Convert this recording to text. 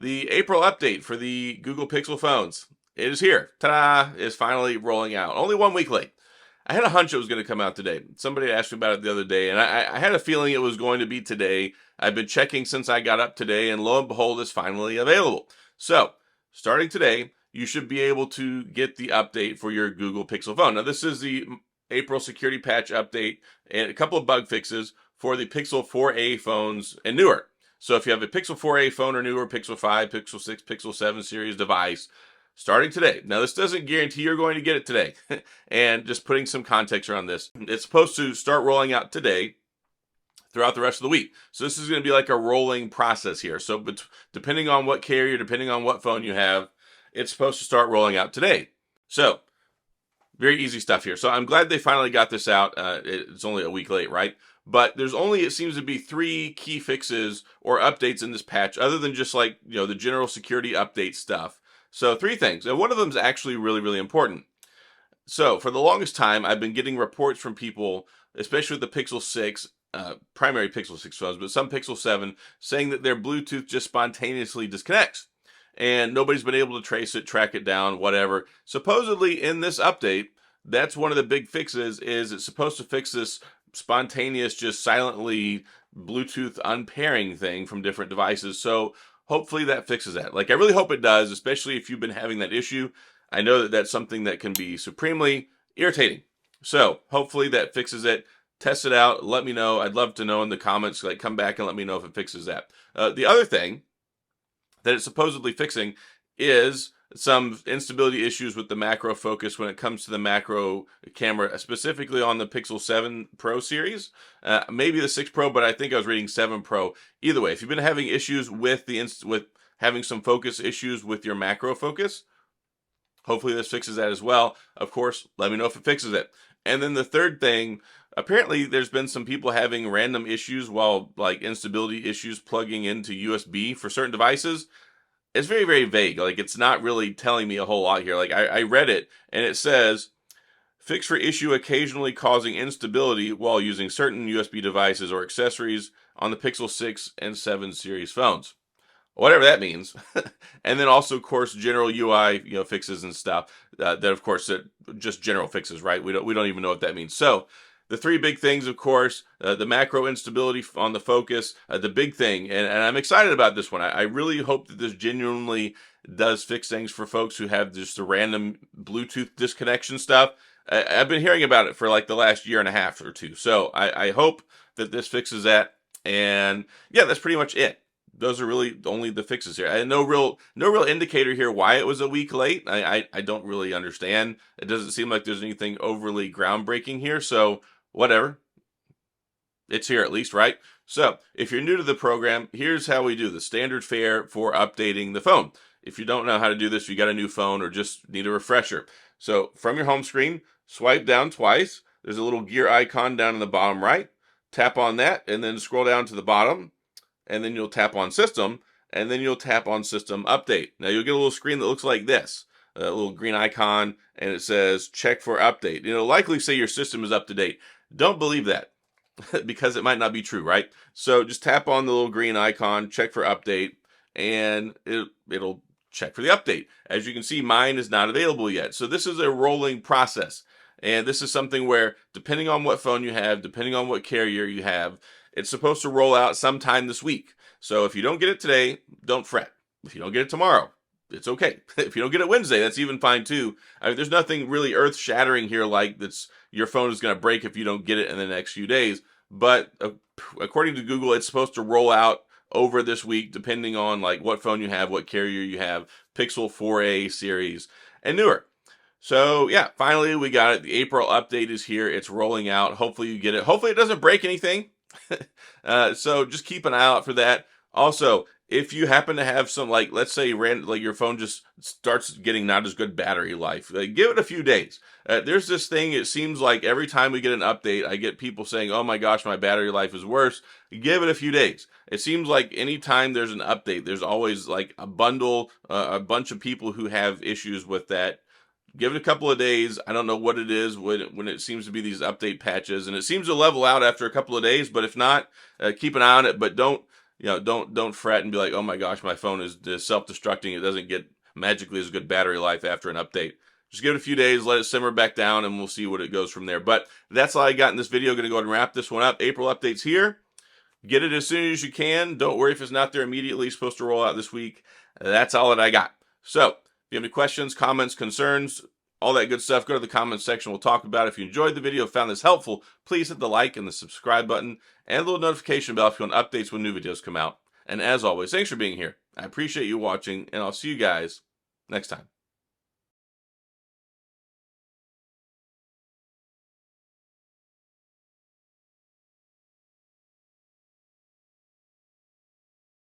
The April update for the Google Pixel phones. It is here. Ta-da! It's finally rolling out. Only 1 week late. I had a hunch it was going to come out today. Somebody asked me about it the other day, and I had a feeling it was going to be today. I've been checking since I got up today, and lo and behold, it's finally available. So, starting today, you should be able to get the update for your Google Pixel phone. Now, this is the April security patch update and a couple of bug fixes for the Pixel 4a phones and newer. So if you have a Pixel 4a phone or newer, Pixel 5, Pixel 6, Pixel 7 series device, starting today. Now, this doesn't guarantee you're going to get it today. And just putting some context around this, it's supposed to start rolling out today throughout the rest of the week. So this is going to be like a rolling process here. So depending on what carrier, depending on what phone you have, it's supposed to start rolling out today. So very easy stuff here. So I'm glad they finally got this out. It's only a week late, right? But there's only, it seems to be 3 key fixes or updates in this patch, other than just like, the general security update stuff. So 3 things. And one of them is actually really, really important. So for the longest time, I've been getting reports from people, especially with the Pixel 6, primary Pixel 6 phones, but some Pixel 7, saying that their Bluetooth just spontaneously disconnects. And nobody's been able to trace it, track it down, whatever. Supposedly in this update, that's one of the big fixes, is it's supposed to fix this spontaneous, just silently Bluetooth unpairing thing from different devices. So hopefully that fixes that. Like, I really hope it does, especially if you've been having that issue. I know that that's something that can be supremely irritating. So hopefully that fixes it. Test it out. Let me know. I'd love to know in the comments. Like, come back and let me know if it fixes that. The other thing that it's supposedly fixing is some instability issues with the macro focus when it comes to the macro camera, specifically on the Pixel 7 Pro series, maybe the 6 Pro, but I think I was reading 7 Pro. Either way, if you've been having issues with with having some focus issues with your macro focus, hopefully this fixes that as well. Of course, let me know if it fixes it. And then the third thing, apparently there's been some people having random issues while like instability issues plugging into USB for certain devices. It's very, very vague. Like, it's not really telling me a whole lot here. Like, I read it, and it says, fix for issue occasionally causing instability while using certain USB devices or accessories on the Pixel 6 and 7 series phones. Whatever that means. And then also, of course, general UI, fixes and stuff. That, of course, just general fixes, right? We don't even know what that means. So, the 3 big things, of course, the macro instability on the focus, the big thing, and I'm excited about this one. I really hope that this genuinely does fix things for folks who have just the random Bluetooth disconnection stuff. I've been hearing about it for like the last year and a half or 2. So I hope that this fixes that. And yeah, that's pretty much it. Those are really only the fixes here. I had no real indicator here why it was a week late. I don't really understand. It doesn't seem like there's anything overly groundbreaking here. So whatever. It's here at least, right? So if you're new to the program, here's how we do the standard fare for updating the phone. If you don't know how to do this, you got a new phone or just need a refresher. So from your home screen, swipe down twice. There's a little gear icon down in the bottom right. Tap on that and then scroll down to the bottom. And then you'll tap on System, and then you'll tap on System Update. Now you'll get a little screen that looks like this, a little green icon, and it says check for update. It'll likely say your system is up to date. Don't believe that because it might not be true, right? So just tap on the little green icon, check for update, and it'll check for the update. As you can see, mine is not available yet. So this is a rolling process. And this is something where, depending on what phone you have, depending on what carrier you have, it's supposed to roll out sometime this week. So if you don't get it today, don't fret. If you don't get it tomorrow, it's okay. If you don't get it Wednesday, that's even fine too. I mean, there's nothing really earth-shattering here like your phone is going to break if you don't get it in the next few days. But according to Google, it's supposed to roll out over this week, depending on like what phone you have, what carrier you have, Pixel 4a series and newer. So yeah, finally we got it. The April update is here. It's rolling out. Hopefully you get it. Hopefully it doesn't break anything. So just keep an eye out for that. Also, if you happen to have some, like, let's say your phone just starts getting not as good battery life, give it a few days. There's this thing, it seems like every time we get an update, I get people saying, oh my gosh, my battery life is worse. Give it a few days. It seems like anytime there's an update, there's always like a bunch of people who have issues with that. Give it a couple of days. I don't know what it is when it seems to be these update patches, and it seems to level out after a couple of days, but if not, keep an eye on it, but don't don't fret and be like, oh my gosh, my phone is self-destructing. It doesn't get magically as good battery life after an update. Just give it a few days, let it simmer back down, and we'll see what it goes from there. But that's all I got in this video. Going to go ahead and wrap this one up. April update's here. Get it as soon as you can. Don't worry if it's not there immediately. It's supposed to roll out this week. That's all that I got. So if you have any questions, comments, concerns, all that good stuff, go to the comments section. We'll talk about it. If you enjoyed the video, found this helpful, please hit the like and the subscribe button and the little notification bell if you want updates when new videos come out. And as always, thanks for being here. I appreciate you watching, and I'll see you guys next time.